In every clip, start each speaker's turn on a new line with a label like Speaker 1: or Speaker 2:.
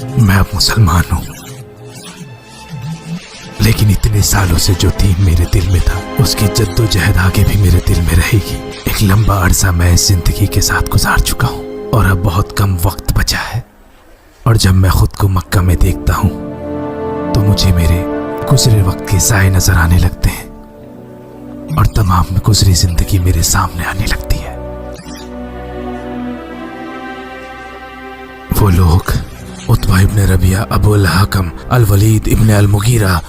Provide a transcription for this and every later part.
Speaker 1: मैं अब मुसलमान हूं, लेकिन इतने सालों से जो दीन मेरे दिल में था उसकी जद्दोजहद आगे भी मेरे दिल में रहेगी। एक लंबा अरसा मैं इस जिंदगी के साथ गुजार चुका हूं और अब बहुत कम वक्त बचा है। और जब मैं खुद को मक्का में देखता हूं तो मुझे मेरे गुजरे वक्त के साए नजर आने लगते हैं और तमाम गुजरी जिंदगी मेरे सामने आने लगती है। वो लोग उतबा इब्न रबिया, अबू अल हकम, अल वलीद इब्न अल मुगीरा,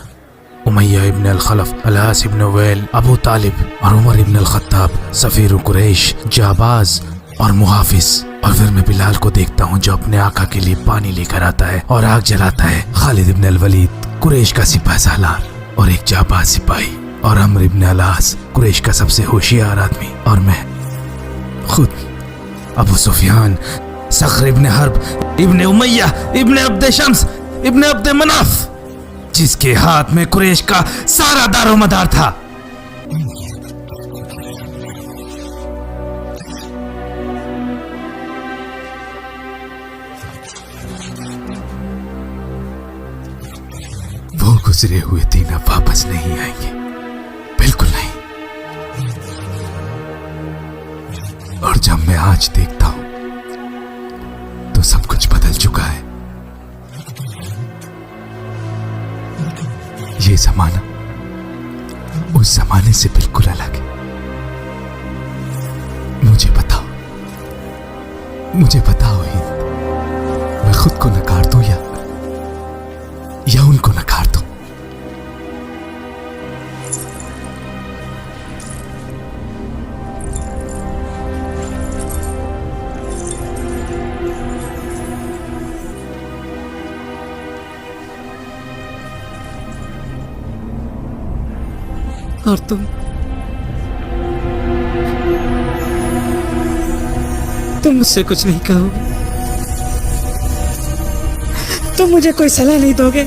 Speaker 1: उमैया इब्न अल खलफ, अल-आस इब्न वैल, अबू तालिब और उमर इब्न अल खत्ताब, सफीर कुरैश, जाबाज और मुहाफिज। और फिर मैं बिलाल को देखता हूँ जो अपने आका के लिए पानी लेकर आता है और आग जलाता है। खालिद इब्न अल वलीद, कुरैश का सिपाही सालार और एक जाबाज सिपाही, और अम्र इब्न अल-आस, कुरैश का सबसे होशियार आदमी, और मैं खुद अबू सुफियान, सख्र इब्न हर्ब, इब्न उमैया, इब्न अब्द शम्स, इब्न अब्द मनाफ, जिसके हाथ में कुरैश का सारा दारोमदार था। वो गुजरे हुए दिन अब वापस नहीं आएंगे, बिल्कुल नहीं। और जब मैं आज देखता हूं तो सब कुछ बदल चुका है। ये जमाना उस जमाने से बिल्कुल अलग है। मुझे बताओ हिंद, मैं खुद को नकार दूं या उनको नकार दूं?
Speaker 2: और तुम मुझसे कुछ नहीं कहोगे? तुम मुझे कोई सलाह नहीं दोगे?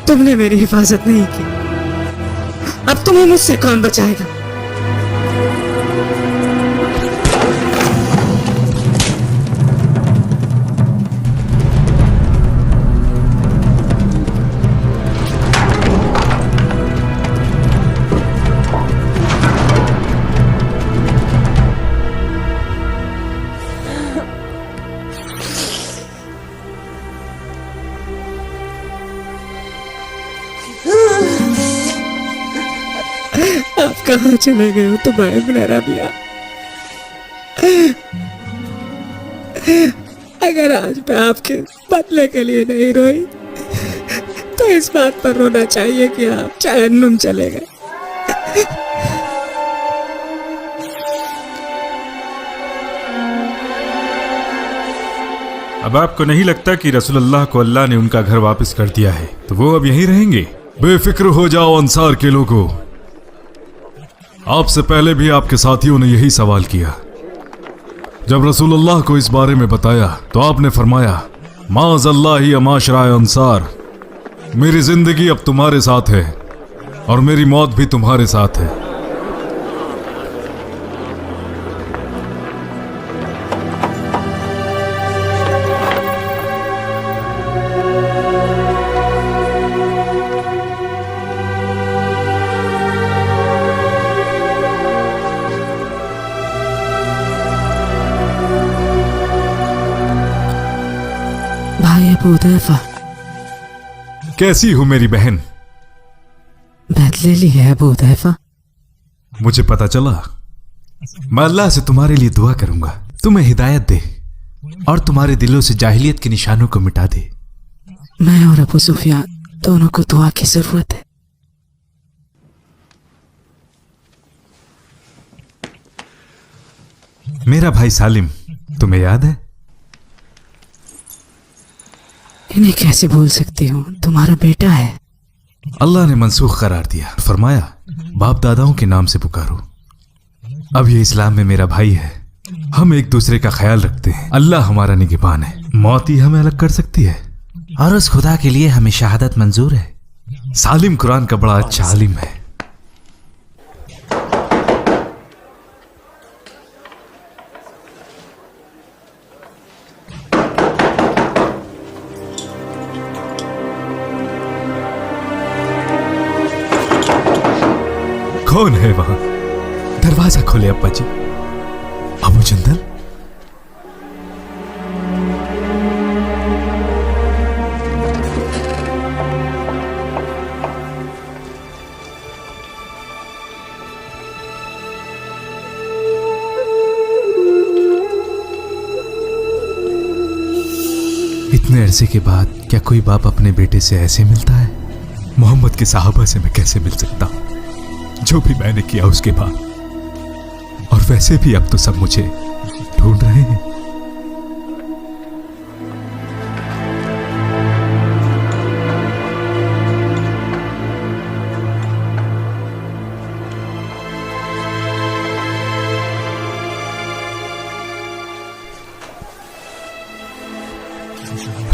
Speaker 2: तुमने मेरी हिफाजत नहीं की, अब तुम्हें मुझसे कौन बचाएगा? आप कहाँ चले गए हो तुम इब्न रबिया? अगर आज मैं आपके बदले के लिए नहीं रोई तो इस बात पर रोना चाहिए कि आप जहन्नुम चले गए।
Speaker 3: अब आपको नहीं लगता कि रसूलुल्लाह को अल्लाह ने उनका घर वापस कर दिया है तो वो अब यहीं रहेंगे? बेफिक्र हो जाओ अंसार के लोगों, आपसे पहले भी आपके साथियों ने यही सवाल किया। जब रसूलुल्लाह को इस बारे में बताया तो आपने फरमाया, माज़ल्लाहि माशराए अंसार, मेरी जिंदगी अब तुम्हारे साथ है और मेरी मौत भी तुम्हारे साथ है।
Speaker 2: भाई अबू हुदैफा,
Speaker 3: कैसी हो मेरी बहन?
Speaker 2: बैत ले ली है अबू हुदैफा?
Speaker 3: मुझे पता चला। मैं अल्लाह से तुम्हारे लिए दुआ करूंगा, तुम्हें हिदायत दे और तुम्हारे दिलों से जाहिलियत के निशानों को मिटा दे।
Speaker 2: मैं और अबू सुफियान दोनों को दुआ की जरूरत है।
Speaker 3: मेरा भाई सालिम तुम्हें याद है?
Speaker 2: इन्हें कैसे भूल सकती हूँ, तुम्हारा बेटा है।
Speaker 3: अल्लाह ने मनसूख करार दिया, फरमाया बाप दादाओं के नाम से पुकारो। अब ये इस्लाम में मेरा भाई है, हम एक दूसरे का ख्याल रखते हैं। अल्लाह हमारा निगहबान है, मौत ही हमें अलग कर सकती है और उस खुदा के लिए हमें शहादत मंजूर है। सालिम कुरान का बड़ा अच्छा आलिम है। कौन है वहां? दरवाजा खोले अब्बा जी। अबू जंदल, इतने अरसे के बाद क्या कोई बाप अपने बेटे से ऐसे मिलता है? मोहम्मद के साहबा से मैं कैसे मिल सकता हूं, जो भी मैंने किया उसके बाद। और वैसे भी अब तो सब मुझे ढूंढ रहे हैं।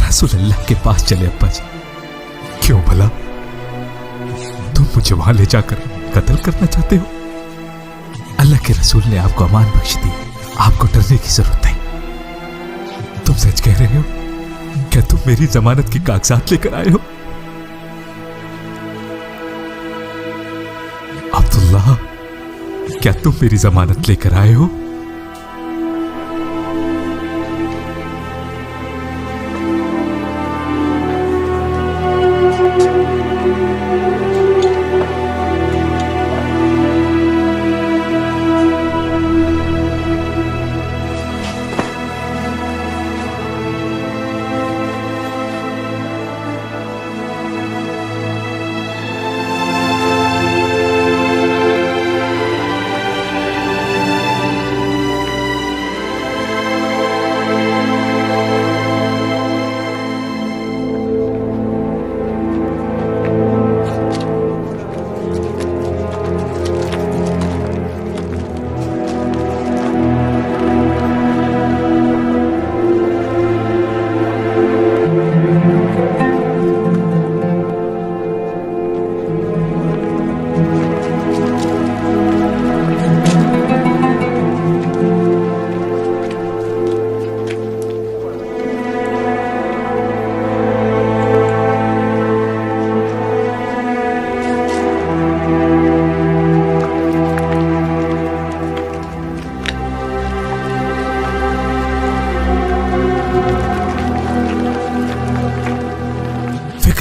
Speaker 3: रसूल अल्लाह के पास चले अब्बा जी। क्यों भला? तुम मुझे वहां ले जाकर कत्ल करना चाहते हो? अल्लाह के रसूल ने आपको अमान बख्श दी, आपको डरने की जरूरत नहीं। तुम सच कह रहे हो? क्या तुम मेरी जमानत के कागजात लेकर आए हो? अब्दुल्ला, क्या तुम मेरी जमानत लेकर आए हो?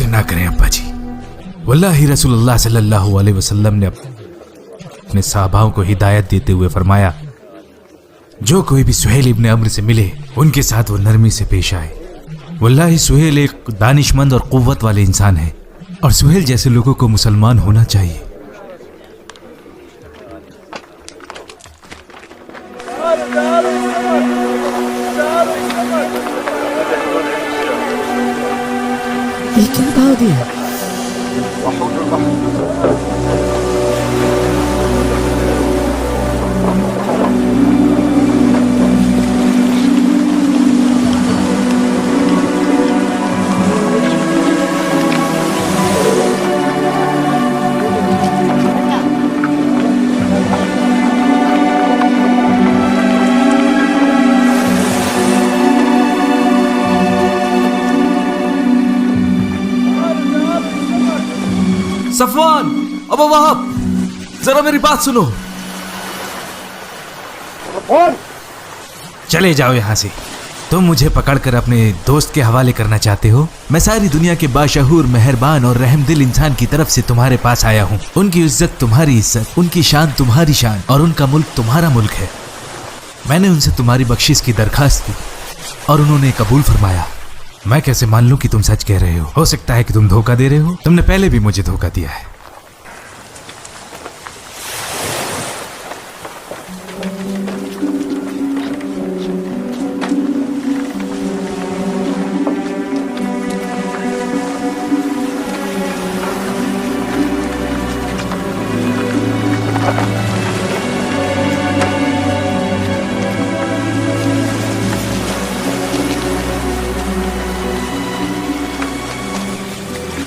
Speaker 3: ना करें अब्बा जी। वल्लाही रसूलुल्लाह सल्लल्लाहु अलैहि वसल्लम ने अपने साहबाओं को हिदायत देते हुए फरमाया, जो कोई भी सुहेल इब्ने अम्र से मिले उनके साथ वो नरमी से पेश आए। वल्लाही सुहेल एक दानिशमंद और कुव्वत वाले इंसान है और सुहेल जैसे लोगों को मुसलमान होना चाहिए।
Speaker 2: ये क्या भाव दिया?
Speaker 3: सफवान, अबू वहाब, जरा मेरी बात सुनो। चले जाओ यहां से। तुम मुझे पकड़कर अपने दोस्त के हवाले करना चाहते हो? मैं सारी दुनिया के बाशहूर, मेहरबान और रहमदिल इंसान की तरफ से तुम्हारे पास आया हूं। उनकी इज्जत तुम्हारी इज्जत, उनकी शान तुम्हारी शान और उनका मुल्क तुम्हारा मुल्क है। मैंने उनसे तुम्हारी बख्शिश की दरखास्त की और उन्होंने कबूल फरमाया। मैं कैसे मान लूं कि तुम सच कह रहे हो सकता है कि तुम धोखा दे रहे हो। तुमने पहले भी मुझे धोखा दिया है।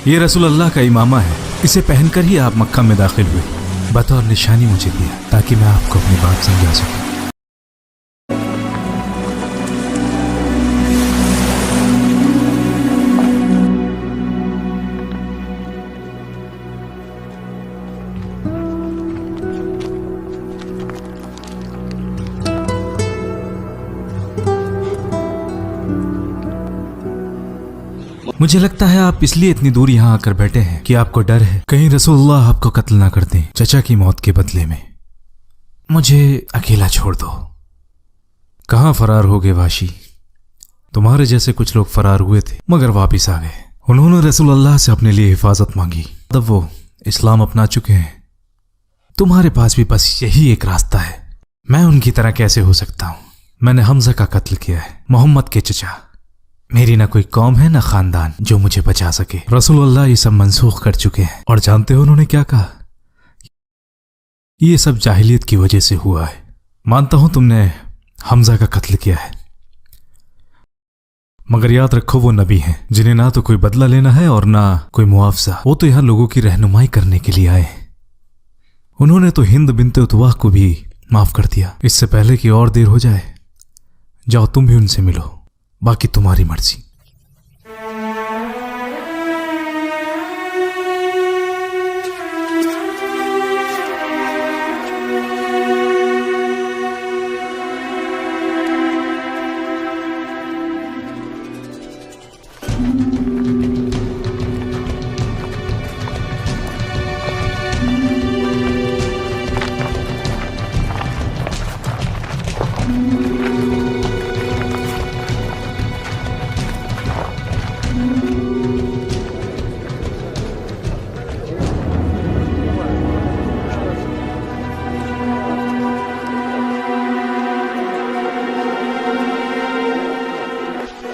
Speaker 3: ये रसूल अल्लाह का इमामा है। इसे पहनकर ही आप मक्का में दाखिल हुए। बतौर निशानी मुझे दिया ताकि मैं आपको अपनी बात समझा सकूं। मुझे लगता है आप इसलिए इतनी दूर यहाँ आकर बैठे हैं कि आपको डर है कहीं रसूलुल्लाह आपको कत्ल ना कर दें चचा की मौत के बदले में। मुझे अकेला छोड़ दो। कहाँ फरार हो गए वाशी? तुम्हारे जैसे कुछ लोग फरार हुए थे मगर वापिस आ गए। उन्होंने रसूलुल्लाह से अपने लिए हिफाजत मांगी, तब वो इस्लाम अपना चुके हैं। तुम्हारे पास भी बस यही एक रास्ता है। मैं उनकी तरह कैसे हो सकता हूं? मैंने हमजा का कत्ल किया है, मोहम्मद के चचा। मेरी ना कोई कौम है ना खानदान जो मुझे बचा सके। रसूलुल्लाह ये सब मंसूख कर चुके हैं। और जानते हो उन्होंने क्या कहा? ये सब जाहिलियत की वजह से हुआ है। मानता हूं तुमने हमजा का कत्ल किया है, मगर याद रखो वो नबी हैं जिन्हें ना तो कोई बदला लेना है और ना कोई मुआवजा। वो तो यहां लोगों की रहनुमाई करने के लिए आए। उन्होंने तो हिंद बिनते उतवाह को भी माफ कर दिया। इससे पहले कि और देर हो जाए, जाओ तुम भी उनसे मिलो, बाकी तुम्हारी मर्जी।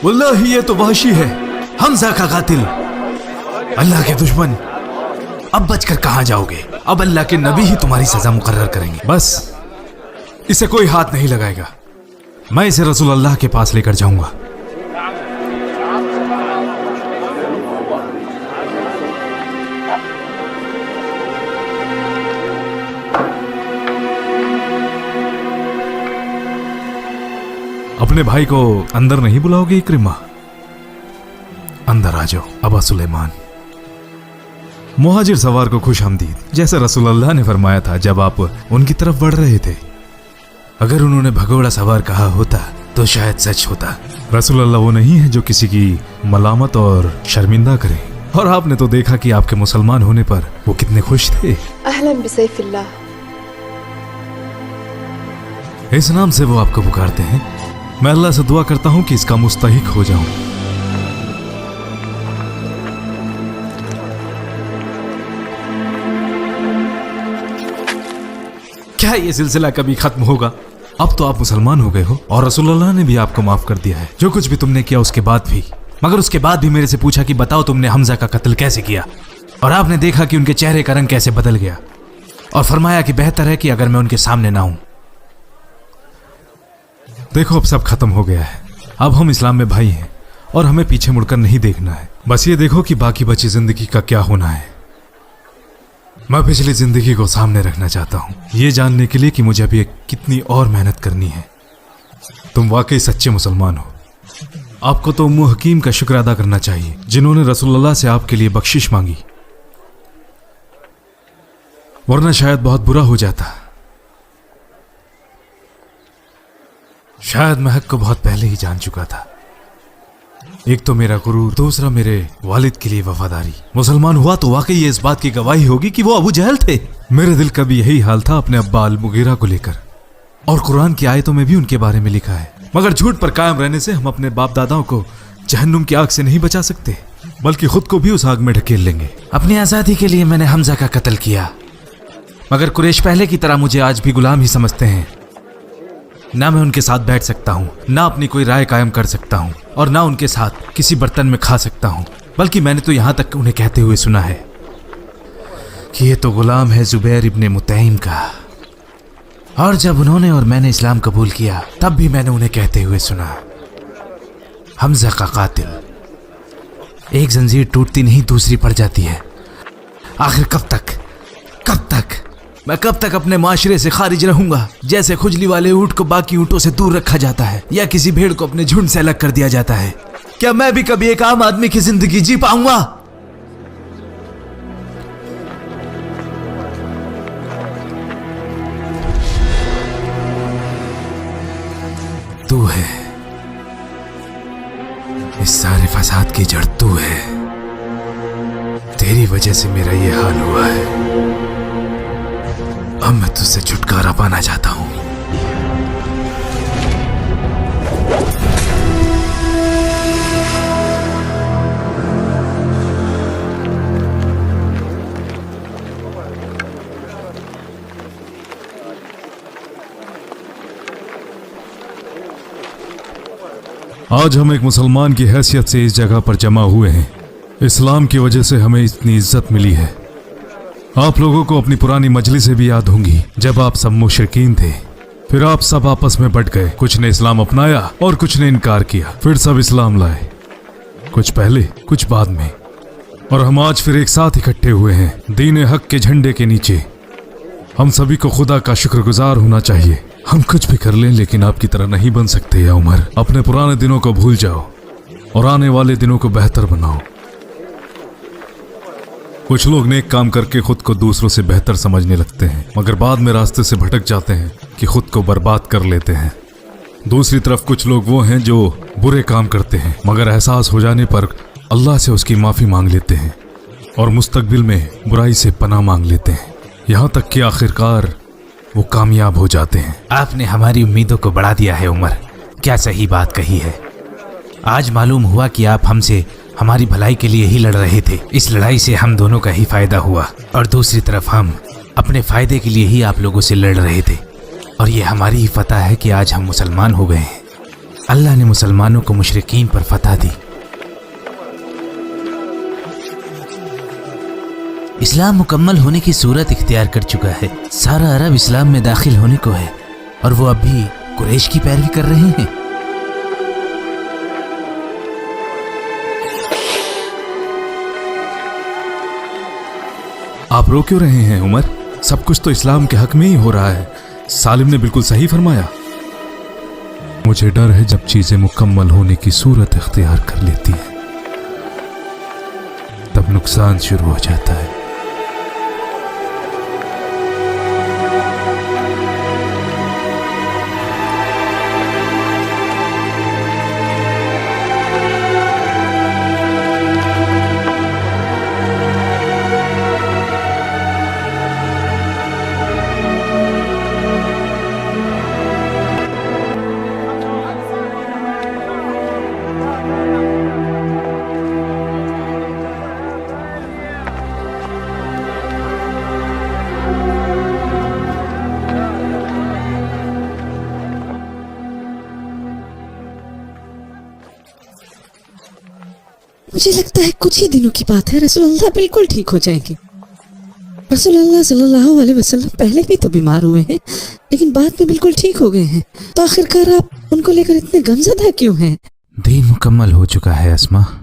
Speaker 3: वल्लाही ये तो वाशी है, हमजा का कातिल। अल्लाह के दुश्मन, अब बचकर कहां जाओगे? अब अल्लाह के नबी ही तुम्हारी सजा मुकर्रर करेंगे। बस इसे कोई हाथ नहीं लगाएगा। मैं इसे रसूल अल्लाह के पास लेकर जाऊंगा। अपने भाई को अंदर नहीं बुलाओगे इक्रिमा? अंदर आ जाओ अबा सुलेमान। मुहाजिर सवार को खुश आमदीद, जैसे रसूलुल्लाह ने फरमाया था जब आप उनकी तरफ बढ़ रहे थे। अगर उन्होंने भगोड़ा सवार कहा होता तो शायद सच होता। रसूलुल्लाह वो नहीं है जो किसी की मलामत और शर्मिंदा करे। और आपने तो देखा कि आपके मुसलमान होने पर वो कितने खुश थे।
Speaker 4: अहलन बिसैफिल्लाह।
Speaker 3: इस नाम से वो आपको पुकारते हैं। मैं अल्लाह से दुआ करता हूं कि इसका मुस्तहिक हो जाऊं। क्या ये सिलसिला कभी खत्म होगा? अब तो आप मुसलमान हो गए हो और रसूलुल्लाह ने भी आपको माफ कर दिया है, जो कुछ भी तुमने किया उसके बाद भी। मगर उसके बाद भी मेरे से पूछा कि बताओ तुमने हमजा का कत्ल कैसे किया, और आपने देखा कि उनके चेहरे का रंग कैसे बदल गया, और फरमाया कि बेहतर है कि अगर मैं उनके सामने ना हूं। देखो अब सब खत्म हो गया है। अब हम इस्लाम में भाई हैं और हमें पीछे मुड़कर नहीं देखना है। बस ये देखो कि बाकी बची जिंदगी का क्या होना है। मैं पिछली जिंदगी को सामने रखना चाहता हूं, ये जानने के लिए कि मुझे अभी कितनी और मेहनत करनी है। तुम वाकई सच्चे मुसलमान हो। आपको तो उम्मु हकीम का शुक्र अदा करना चाहिए जिन्होंने रसूलुल्लाह से आपके लिए बख्शिश मांगी, वरना शायद बहुत बुरा हो जाता। शायद मैं हक को बहुत पहले ही जान चुका था। एक तो मेरा गुरूर, दूसरा मेरे वालिद के लिए वफादारी। मुसलमान हुआ तो वाकई ये इस बात की गवाही होगी कि वो अबू जहल थे। मेरे दिल का भी यही हाल था अपने अब्बा अल मुगीरा को लेकर, और कुरान की आयतों में भी उनके बारे में लिखा है। मगर झूठ पर कायम रहने से हम अपने बाप दादाओं को जहन्नुम की आग से नहीं बचा सकते, बल्कि खुद को भी उस आग में ढकेल लेंगे। अपनी आजादी के लिए मैंने हमजा का कत्ल किया, मगर कुरैश पहले की तरह मुझे आज भी गुलाम ही समझते हैं। ना मैं उनके साथ बैठ सकता हूँ, ना अपनी कोई राय कायम कर सकता हूँ, और ना उनके साथ किसी बर्तन में खा सकता हूँ। बल्कि मैंने तो यहाँ तक उन्हें कहते हुए सुना है कि ये तो गुलाम है जुबैर इब्ने मुतैम का। और जब उन्होंने और मैंने इस्लाम कबूल किया तब भी मैंने उन्हें कहते हुए सुना, हमजा का कातिल। एक जंजीर टूटती नहीं दूसरी पड़ जाती है। आखिर कब तक मैं कब तक अपने माशरे से खारिज रहूंगा? जैसे खुजली वाले ऊंट को बाकी ऊंटों से दूर रखा जाता है, या किसी भेड़ को अपने झुंड से अलग कर दिया जाता है। क्या मैं भी कभी एक आम आदमी की जिंदगी जी पाऊंगा? तू है, इस सारे फसाद की जड़ तू है।
Speaker 1: तेरी वजह से मेरा ये हाल हुआ है। अब मैं तुझसे छुटकारा पाना चाहता हूँ।
Speaker 3: आज हम एक मुसलमान की हैसियत से इस जगह पर जमा हुए हैं। इस्लाम की वजह से हमें इतनी इज्जत मिली है। आप लोगों को अपनी पुरानी मजलिसें भी याद होंगी, जब आप सब मुशरिकीन थे। फिर आप सब आपस में बट गए, कुछ ने इस्लाम अपनाया और कुछ ने इनकार किया। फिर सब इस्लाम लाए, कुछ पहले कुछ बाद में, और हम आज फिर एक साथ इकट्ठे हुए हैं दीन हक के झंडे के नीचे। हम सभी को खुदा का शुक्रगुजार होना चाहिए। हम कुछ भी कर लें लेकिन आपकी तरह नहीं बन सकते। या उमर, अपने पुराने दिनों को भूल जाओ और आने वाले दिनों को बेहतर बनाओ। कुछ लोग नेक काम करके खुद को दूसरों से बेहतर समझने लगते हैं, मगर बाद में रास्ते से भटक जाते हैं कि खुद को बर्बाद कर लेते हैं। दूसरी तरफ कुछ लोग वो हैं जो बुरे काम करते हैं, मगर एहसास हो जाने पर अल्लाह से उसकी माफ़ी मांग लेते हैं और मुस्तकबिल में बुराई से पनाह मांग लेते हैं, यहाँ तक कि आखिरकार वो कामयाब हो जाते हैं।
Speaker 1: आपने हमारी उम्मीदों को बढ़ा दिया है उमर, क्या सही बात कही है। आज मालूम हुआ कि आप हमसे हमारी भलाई के लिए ही लड़ रहे थे। इस लड़ाई से हम दोनों का ही फायदा हुआ, और दूसरी तरफ हम अपने फायदे के लिए ही आप लोगों से लड़ रहे थे, और ये हमारी ही फतह है कि आज हम मुसलमान हो गए हैं। अल्लाह ने मुसलमानों को मुशरिकीन पर फतह दी। इस्लाम मुकम्मल होने की सूरत इख्तियार कर चुका है। सारा अरब इस्लाम में दाखिल होने को है, और वो अब भी कुरैश की पैरवी कर रहे हैं।
Speaker 3: आप रो क्यों रहे हैं उमर? सब कुछ तो इस्लाम के हक में ही हो रहा है। सालिम ने बिल्कुल सही फरमाया। मुझे डर है जब चीजें मुकम्मल होने की सूरत इख्तियार कर लेती हैं, तब नुकसान शुरू हो जाता है।
Speaker 2: मुझे लगता है कुछ ही दिनों की बात है, रसूलुल्लाह बिल्कुल ठीक हो जाएंगे। रसूलुल्लाह सल्लल्लाहु अलैहि वसल्लम पहले भी तो बीमार हुए हैं, लेकिन बाद में बिल्कुल ठीक हो गए हैं। तो आखिरकार आप उनको लेकर इतने गमज़दा क्यों हैं?
Speaker 1: दीन मुकम्मल हो चुका है अस्मा।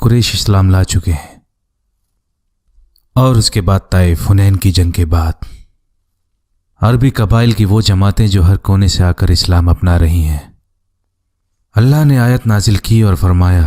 Speaker 1: कुरैश इस्लाम ला चुके हैं, और उसके बाद ताइफ हुनैन की जंग के बाद अरबी कबाइल की वो जमातें जो हर कोने से आकर इस्लाम अपना रही हैं। अल्लाह ने आयत नाजिल की और फरमाया,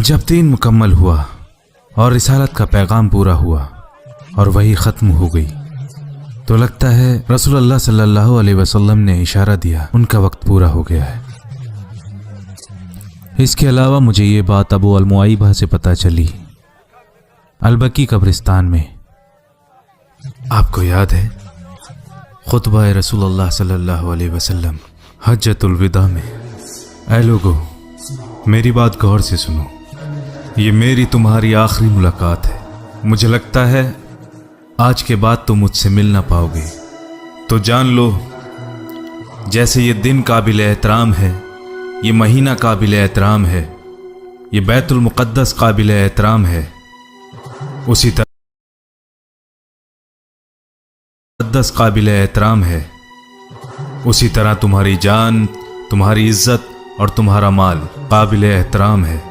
Speaker 1: जब दीन मुकम्मल हुआ और रिसालत का पैगाम पूरा हुआ और वही ख़त्म हो गई, तो लगता है रसूलुल्लाह सल्लल्लाहु अलैहि वसल्लम ने इशारा दिया उनका वक्त पूरा हो गया है। इसके अलावा मुझे ये बात अबू अल-मुआइबा से पता चली, अलबकी कब्रिस्तान में। आपको याद है खुतबा रसूलुल्लाह सल्लल्लाहु अलैहि वसल्लम हज्जतुल विदा में? ऐ लोगो, मेरी बात गौर से सुनो, ये मेरी तुम्हारी आखिरी मुलाकात है। मुझे लगता है आज के बाद तुम मुझसे मिल ना पाओगे, तो जान लो जैसे ये दिन काबिल एहतराम है, ये महीना काबिल एहतराम है, ये बैतुल मुक़द्दस काबिल एहतराम है, उसी तरह मुक़द्दस काबिल एहतराम है, उसी तरह तुम्हारी जान, तुम्हारी इज्जत और तुम्हारा माल काबिल एहतराम है।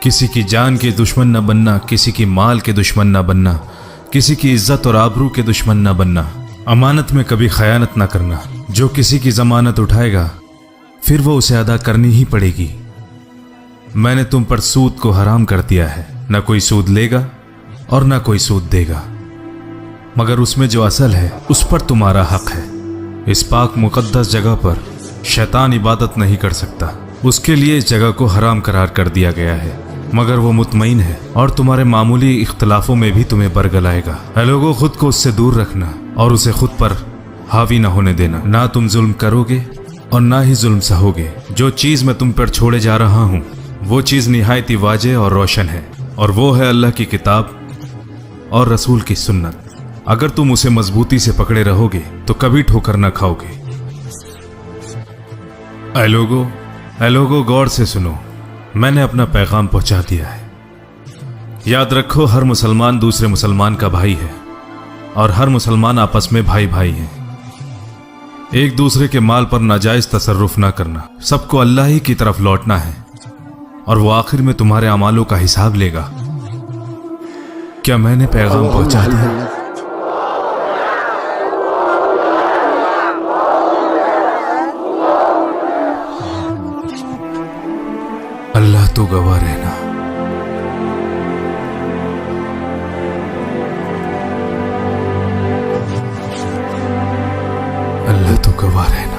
Speaker 1: किसी की जान के दुश्मन न बनना, किसी की माल के दुश्मन न बनना, किसी की इज्जत और आबरू के दुश्मन न बनना।
Speaker 3: अमानत में कभी खयानत ना करना। जो किसी की जमानत उठाएगा फिर वो उसे अदा करनी ही पड़ेगी। मैंने तुम पर सूद को हराम कर दिया है, न कोई सूद लेगा और न कोई सूद देगा, मगर उसमें जो असल है उस पर तुम्हारा हक है। इस पाक मुकद्दस जगह पर शैतान इबादत नहीं कर सकता, उसके लिए इस जगह को हराम करार कर दिया गया है, मगर वो मुतमईन है और तुम्हारे मामूली इख्तलाफों में भी तुम्हें बरगलाएगा। ऐ लोगों, खुद को उससे दूर रखना और उसे खुद पर हावी ना होने देना। ना तुम जुल्म करोगे और ना ही जुल्म सहोगे। जो चीज मैं तुम पर छोड़े जा रहा हूँ वो चीज निहायती वाजे और रोशन है, और वो है अल्लाह की किताब और रसूल की सुन्नत। अगर तुम उसे मजबूती से पकड़े रहोगे तो कभी ठोकर न खाओगे। ऐ लोगों, गौर से सुनो, मैंने अपना पैगाम पहुंचा दिया है। याद रखो, हर मुसलमान दूसरे मुसलमान का भाई है और हर मुसलमान आपस में भाई भाई है। एक दूसरे के माल पर नाजायज तसर्रुफ ना करना। सबको अल्लाह ही की तरफ लौटना है और वो आखिर में तुम्हारे अमालों का हिसाब लेगा। क्या मैंने पैगाम पहुंचा दिया? अल्लाह तो गवाह रहना। अल्लाह तो गवाह रहना।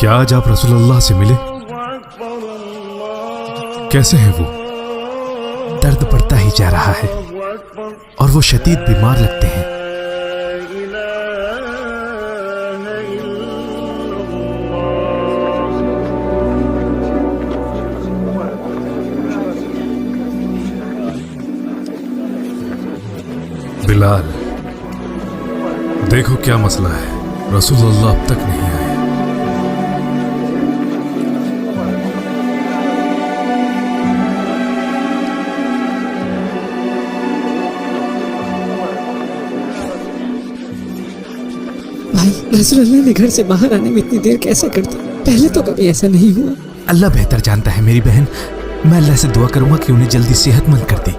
Speaker 3: क्या आज आप रसूलुल्लाह से मिले? कैसे हैं वो?
Speaker 1: दर्द बढ़ता ही जा रहा है और वो शदीद बीमार लगते हैं।
Speaker 3: बिलाल, देखो क्या मसला है, रसूलुल्लाह अब तक नहीं आए।
Speaker 2: भाई, रसूलुल्लाह ने घर से बाहर आने में इतनी देर कैसे कर दी? पहले तो कभी ऐसा नहीं हुआ।
Speaker 1: अल्लाह बेहतर जानता है मेरी बहन। मैं अल्लाह से दुआ करूंगा कि उन्हें जल्दी सेहतमंद कर दे।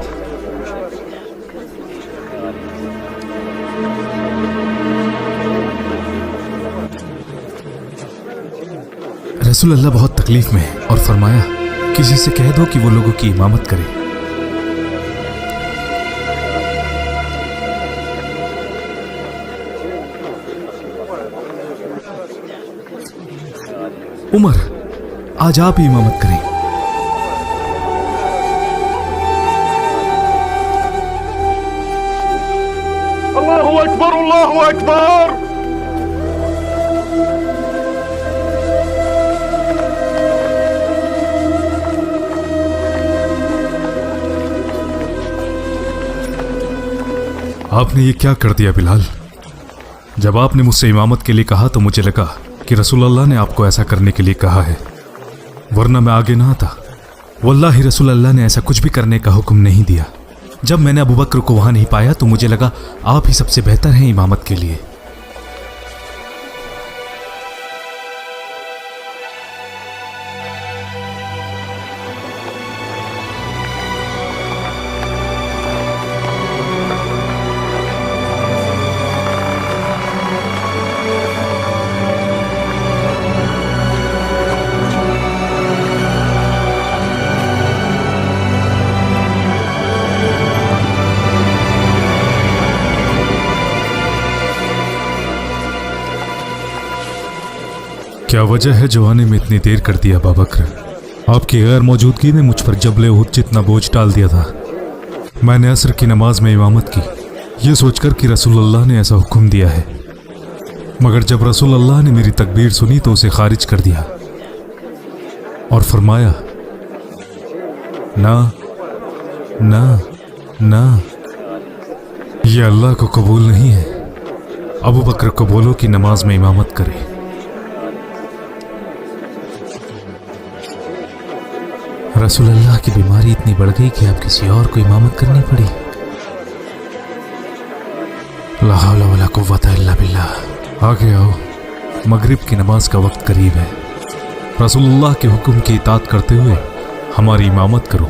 Speaker 1: रसूल अल्लाह बहुत तकलीफ में है और फरमाया किसी से कह दो कि वो लोगों की इमामत करे। उमर, आज आप ही इमामत करें।
Speaker 5: अल्लाहु अकबर अल्लाहु अकबर।
Speaker 3: आपने ये क्या कर दिया बिलाल? जब आपने मुझसे इमामत के लिए कहा तो मुझे लगा कि रसूलुल्लाह ने आपको ऐसा करने के लिए कहा है, वरना मैं आगे ना आता। वल्लाही रसूलुल्लाह ने ऐसा कुछ भी करने का हुक्म नहीं दिया। जब मैंने अबू बकर को वहां नहीं पाया तो मुझे लगा आप ही सबसे बेहतर हैं इमामत के लिए। क्या वजह है जो आने में इतनी देर कर दिया अबू बकर? आपकी गैर मौजूदगी ने मुझ पर जबले उहद जितना बोझ डाल दिया था। मैंने असर की नमाज में इमामत की, ये सोचकर कि रसूलुल्लाह ने ऐसा हुक्म दिया है, मगर जब रसूलुल्लाह ने मेरी तकबीर सुनी तो उसे खारिज कर दिया और फरमाया, ना ना ना, यह अल्लाह को कबूल नहीं है। अबू बकर को बोलो कि नमाज में इमामत करे।
Speaker 1: रसूलुल्लाह की बीमारी इतनी बढ़ गई कि अब किसी और को इमामत करनी पड़ी। ला हौला वला कुव्वता इल्ला बिल्लाह।
Speaker 3: आगे आओ, मगरिब की नमाज का वक्त करीब है। रसूलुल्लाह के हुक्म की इताअत करते हुए हमारी इमामत करो।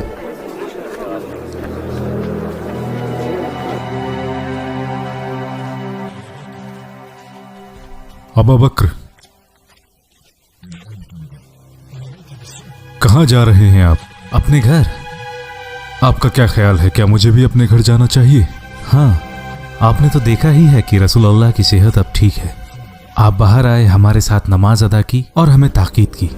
Speaker 3: अबू बकर, कहाँ जा रहे हैं आप?
Speaker 1: अपने घर।
Speaker 3: आपका क्या ख्याल है, क्या मुझे भी अपने घर जाना चाहिए?
Speaker 1: हाँ, आपने तो देखा ही है कि रसूलुल्लाह की सेहत अब ठीक है। आप बाहर आए, हमारे साथ नमाज अदा की और हमें ताकीद की।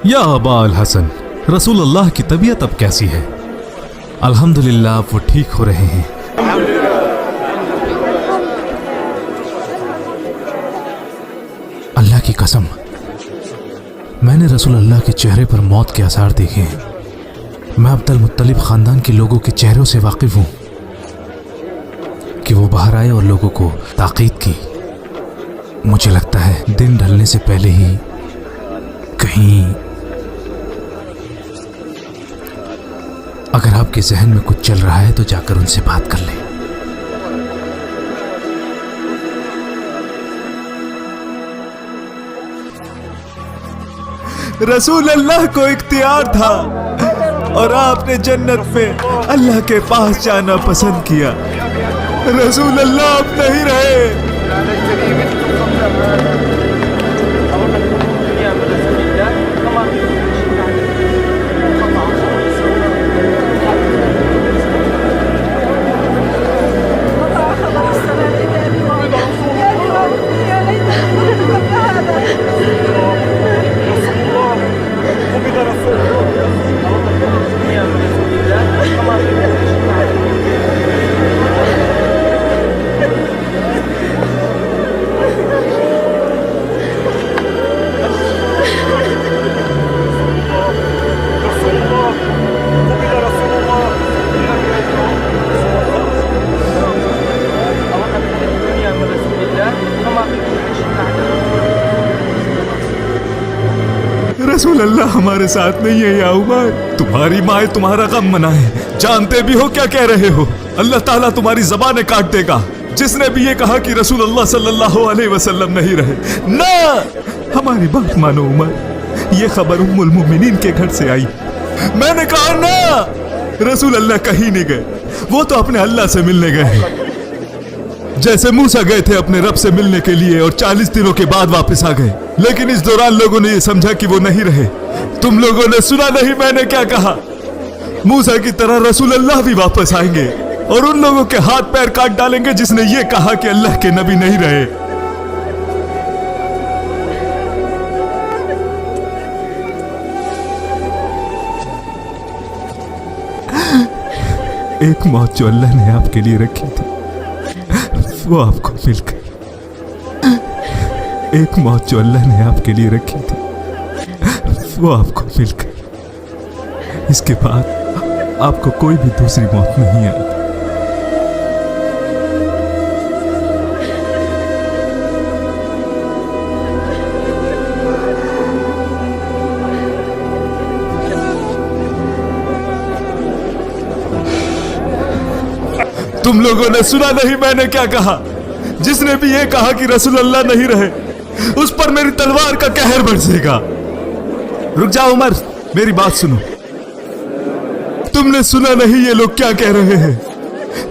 Speaker 3: या अबा अल हसन, रसूलुल्लाह की तबीयत अब कैसी है?
Speaker 1: अल्हम्दुलिल्लाह, वो ठीक हो रहे हैं। अल्लाह की कसम, मैंने रसूलुल्लाह के चेहरे पर मौत के आसार देखे हैं। मैं अब्दुल मुत्तलिब खानदान के लोगों के चेहरों से वाकिफ हूं कि वो बाहर आए और लोगों को ताकीद की। मुझे लगता है दिन ढलने से पहले ही कहीं, अगर आपके जहन में कुछ चल रहा है तो जाकर उनसे बात कर लें।
Speaker 3: रसूल अल्लाह को इख्तियार था और आपने जन्नत में अल्लाह के पास जाना पसंद किया। रसूल अल्लाह आप नहीं रहे। रसूल अल्लाह हमारे साथ नहीं है या उमर। तुम्हारी माए तुम्हारा गम मनाए, जानते भी हो क्या कह रहे हो। अल्लाह ताला तुम्हारी ज़बानें काट देगा। जिसने भी ये कहा कि रसूल अल्लाह सल्लल्लाहु अलैहि वसल्लम नहीं रहे, ना, हमारी बात मानो उमर। ये खबर उम्मुल मोमिनीन के घर से आई। मैंने कहा ना, रसूल अल्लाह कहीं नहीं गए, वो तो अपने अल्लाह से मिलने गए हैं। जैसे मूसा गए थे अपने रब से मिलने के लिए और 40 दिनों के बाद वापस आ गए, लेकिन इस दौरान लोगों ने ये समझा कि वो नहीं रहे। तुम लोगों ने सुना नहीं मैंने क्या कहा? मूसा की तरह रसूल अल्लाह भी वापस आएंगे और उन लोगों के हाथ पैर काट डालेंगे जिसने ये कहा कि अल्लाह के नबी नहीं रहे। एक मौत जो अल्लाह ने आपके लिए रखी थी वो आपको मिल गई। एक मौत जो अल्लाह ने आपके लिए रखी थी वो आपको मिल गई। इसके बाद आपको कोई भी दूसरी मौत नहीं आई। तुम लोगों ने सुना नहीं मैंने क्या कहा? जिसने भी ये कहा कि रसूल अल्लाह नहीं रहे, उस पर मेरी तलवार का कहर बरसेगा। रुक जाओ उमर, मेरी बात सुनो। तुमने सुना नहीं ये लोग क्या कह रहे हैं?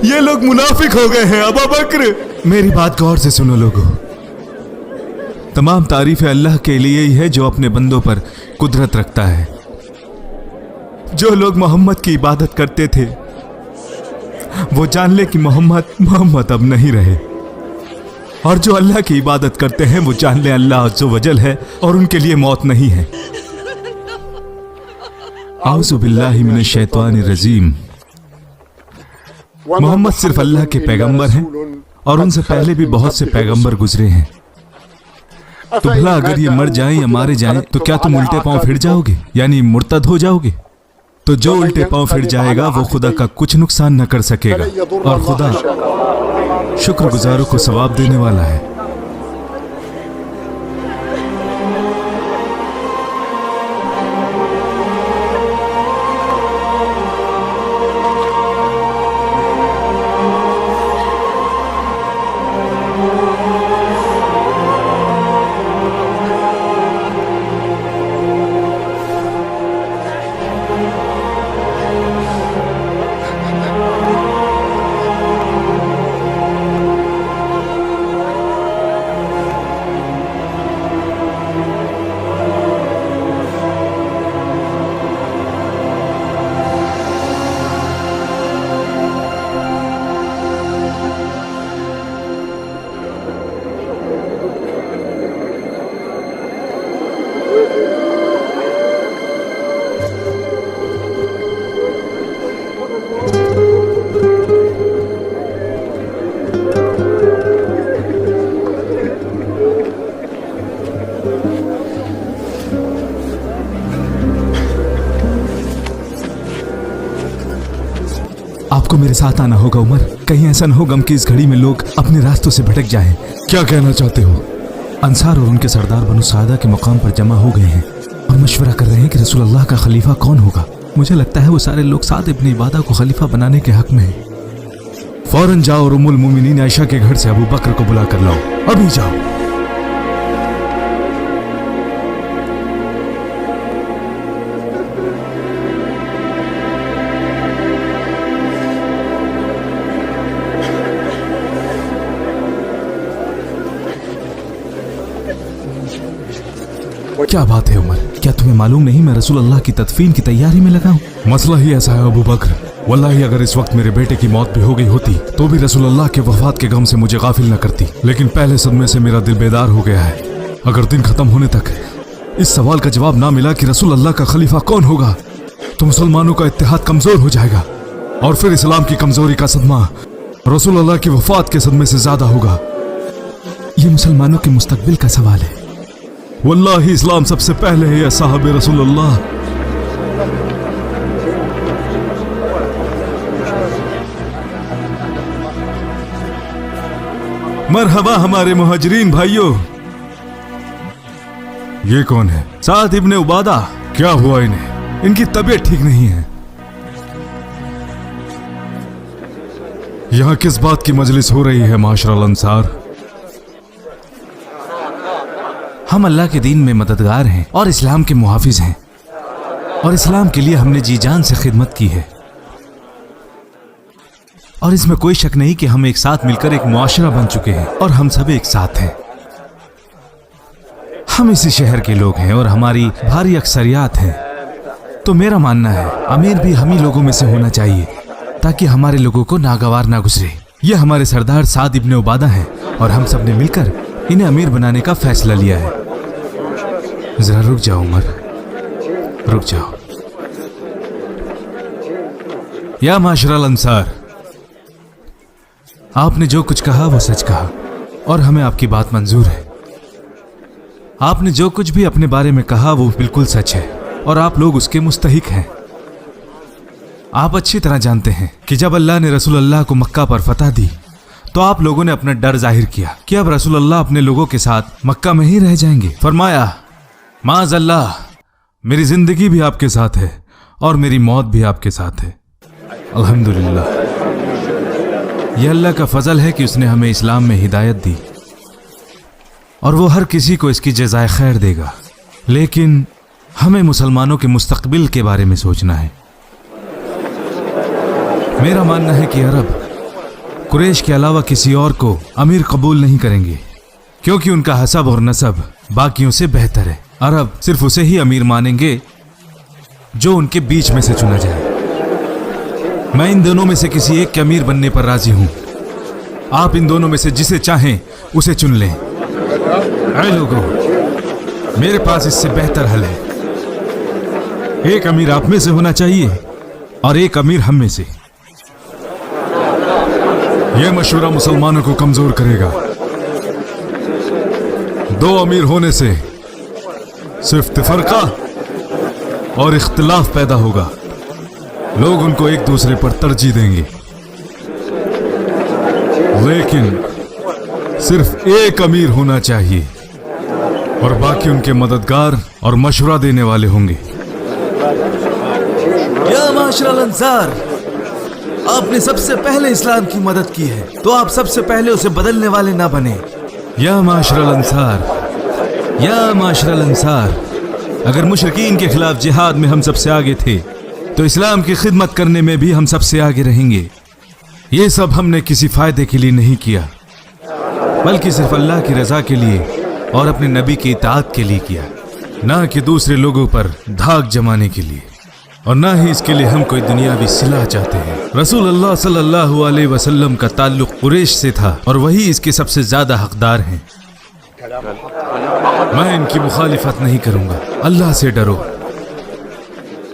Speaker 3: ये लोग मुनाफिक हो गए हैं। अबू बकर, मेरी बात गौर से सुनो लोगों। तमाम तारीफें अल्लाह के लिए ही है जो अपने बंदों पर कुदरत रखता है। जो लोग मोहम्मद की इबादत करते थे वो जान ले कि मोहम्मद अब नहीं रहे, और जो अल्लाह की इबादत करते हैं वो जान ले अल्लाह अज़्ज़ वजल है और उनके लिए मौत नहीं है। आऊज़ु बिल्लाहि मिनश शैतानिर रजीम। मोहम्मद सिर्फ अल्लाह के पैगंबर हैं और उनसे पहले भी बहुत से पैगंबर गुजरे हैं। तो भला अगर ये मर जाएं या मारे जाएं तो क्या तुम उल्टे पांव फिर जाओगे, यानी मुर्तद हो जाओगे? तो जो उल्टे पांव फिर जाएगा वो खुदा का कुछ नुकसान न कर सकेगा, और खुदा शुक्रगुजारों को सवाब देने वाला है। आपको मेरे साथ आना होगा उमर। कहीं ऐसा न हो गम की इस घड़ी में लोग अपने रास्तों से भटक जाएं। क्या कहना चाहते हो? अंसार और उनके सरदार बनु सादा के मकाम पर जमा हो गए हैं और मशवरा कर रहे हैं कि रसूल अल्लाह का खलीफा कौन होगा। मुझे लगता है वो सारे लोग साद इब्न इबादा को खलीफा बनाने के हक में हैं। फौरन जाओ और उम्मुल मोमिनीन आयशा के घर से अबू बकर को बुला कर लाओ। अभी जाओ। क्या बात है उमर, क्या तुम्हें मालूम नहीं मैं रसूल अल्लाह की तदफीन की तैयारी में लगा हूँ? मसला ही ऐसा है अबू बकर, वल्लाही अगर इस वक्त मेरे बेटे की मौत भी हो गई होती तो भी रसूल अल्लाह के वफात के गम से मुझे गाफिल न करती। लेकिन पहले सदमे से मेरा दिल बेदार हो गया है। अगर दिन खत्म होने तक इस सवाल का जवाब ना मिला कि रसूल अल्लाह का खलीफा कौन होगा तो मुसलमानों का इत्तेहाद कमजोर हो जाएगा, और फिर इस्लाम की कमजोरी का सदमा रसूल अल्लाह की वफात के सदमे से ज्यादा होगा। ये मुसलमानों के मुस्तकबिल का सवाल है। वल्लाही इस्लाम सबसे पहले है या साहब रसूल अल्लाह। मरहबा हमारे मुहाजिरीन भाइयों। ये कौन है? साद इब्ने उबादा। क्या हुआ इन्हें? इनकी तबीयत ठीक नहीं है। यहां किस बात की मजलिस हो रही है माशरल अंसार? हम अल्लाह के दीन में मददगार हैं और इस्लाम के मुहाफिज हैं, और इस्लाम के लिए हमने जी जान से खिदमत की है। और इसमें कोई शक नहीं कि हम एक साथ मिलकर एक मुआशरा बन चुके हैं और हम सब एक साथ हैं। हम इसी शहर के लोग हैं और हमारी भारी अक्सरियत है। तो मेरा मानना है अमीर भी हम ही लोगों में से होना चाहिए ताकि हमारे लोगों को नागवार ना गुजरे। ये हमारे सरदार साद इब्ने उबादा हैं और हम सब ने मिलकर इन्हें अमीर बनाने का फैसला लिया है। जरा रुक जाओ उमर, रुक जाओ। या माशरल अंसार, आपने जो कुछ कहा वो सच कहा और हमें आपकी बात मंजूर है। आपने जो कुछ भी अपने बारे में कहा वो बिल्कुल सच है और आप लोग उसके मुस्तहिक हैं। आप अच्छी तरह जानते हैं कि जब अल्लाह ने रसूल अल्लाह को मक्का पर फतह दी तो आप लोगों ने अपना डर जाहिर किया कि अब रसूल अल्लाह अपने लोगों के साथ मक्का में ही रह जाएंगे। फरमाया, माज़ अल्लाह, मेरी जिंदगी भी आपके साथ है और मेरी मौत भी आपके साथ है। अल्हम्दुलिल्लाह। यह अल्लाह का फजल है कि उसने हमें इस्लाम में हिदायत दी और वो हर किसी को इसकी जज़ाए खैर देगा। लेकिन हमें मुसलमानों के मुस्तकबिल के बारे में सोचना है। मेरा मानना है कि अरब कुरैश के अलावा किसी और को अमीर कबूल नहीं करेंगे, क्योंकि उनका हसब और नसब बाकियों से बेहतर है। अरब सिर्फ उसे ही अमीर मानेंगे जो उनके बीच में से चुना जाए। मैं इन दोनों में से किसी एक के अमीर बनने पर राजी हूं। आप इन दोनों में से जिसे चाहें उसे चुन लें। ऐ लोगों, मेरे पास इससे बेहतर हल है। एक अमीर आप में से होना चाहिए और एक अमीर हम में से। यह मशवरा मुसलमानों को कमजोर करेगा। दो अमीर होने से सिर्फ तफरका और इख्तिलाफ पैदा होगा। लोग उनको एक दूसरे पर तरजीह देंगे। लेकिन सिर्फ एक अमीर होना चाहिए और बाकी उनके मददगार और मशवरा देने वाले होंगे।
Speaker 6: या माशरल अंसार, आपने सबसे पहले इस्लाम की मदद की है, तो आप सबसे पहले उसे बदलने वाले ना बने।
Speaker 3: या माशरल अंसार, या माशरल अंसार, अगर मुशरिकीन के खिलाफ जिहाद में हम सबसे आगे थे तो इस्लाम की खिदमत करने में भी हम सबसे आगे रहेंगे। ये सब हमने किसी फायदे के लिए नहीं किया, बल्कि सिर्फ अल्लाह की रजा के लिए और अपने नबी की इताअत के लिए किया, ना कि दूसरे लोगों पर धाक जमाने के लिए, और ना ही इसके लिए हम कोई दुनियावी सिला चाहते हैं। रसूल अल्लाह सल्लल्लाहु अलैहि वसल्लम का ताल्लुक कुरैश से था और वही इसके सबसे ज्यादा हकदार हैं। मैं इनकी मुखालिफत नहीं करूंगा। अल्लाह से डरो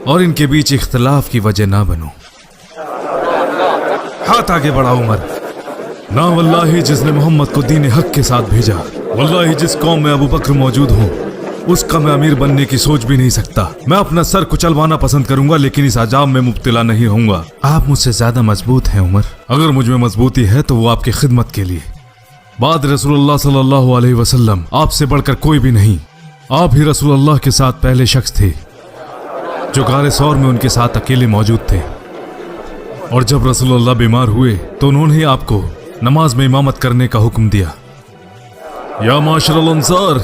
Speaker 3: और इनके बीच इख्तिलाफ की वजह ना बनो। हाथ आगे बढ़ा उमर। ना वल्लाही जिसने मोहम्मद को दीन हक के साथ भेजा, वल्लाही जिस कौम में अबू बकर मौजूद हूँ उसका मैं अमीर बनने की सोच भी नहीं सकता। मैं अपना सर कुचलवाना पसंद करूंगा, लेकिन इस अजाब में मुब्तला नहीं होऊंगा। आप मुझसे ज्यादा मजबूत हैं उमर। अगर मुझ में मजबूती है तो वो आपकी खिदमत के लिए। बाद रसूलुल्लाह सल्लल्लाहु अलैहि वसल्लम आपसे बढ़कर कोई भी नहीं। आप ही रसूलुल्लाह के साथ पहले शख्स थे जो गारे सौर में उनके साथ अकेले मौजूद थे, और जब रसूलुल्लाह बीमार हुए तो उन्होंने आपको नमाज में इमामत करने का हुक्म दिया। या माशरल अंसार,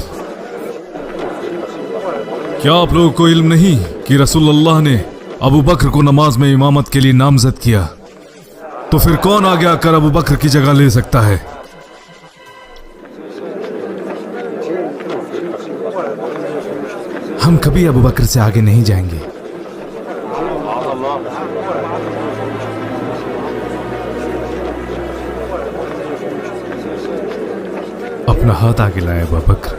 Speaker 3: क्या आप लोगों को इल्म नहीं कि रसूलुल्लाह ने अबू बकर को नमाज में इमामत के लिए नामजद किया? तो फिर कौन आगे आकर अबू बकर की जगह ले सकता है? हम कभी अबू बकर से आगे नहीं जाएंगे। अपना हाथ आगे लाया अबू बकर।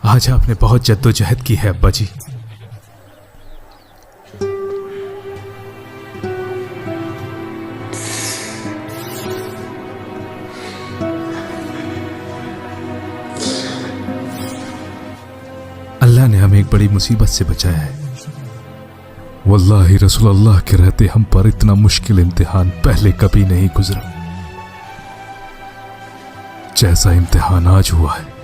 Speaker 3: आज आपने बहुत जद्दोजहद की है अब्बा जी। अल्लाह ने हमें एक बड़ी मुसीबत से बचाया है। वल्लाही रसूलुल्लाह के रहते हम पर इतना मुश्किल इम्तिहान पहले कभी नहीं गुजरा जैसा इम्तिहान आज हुआ है।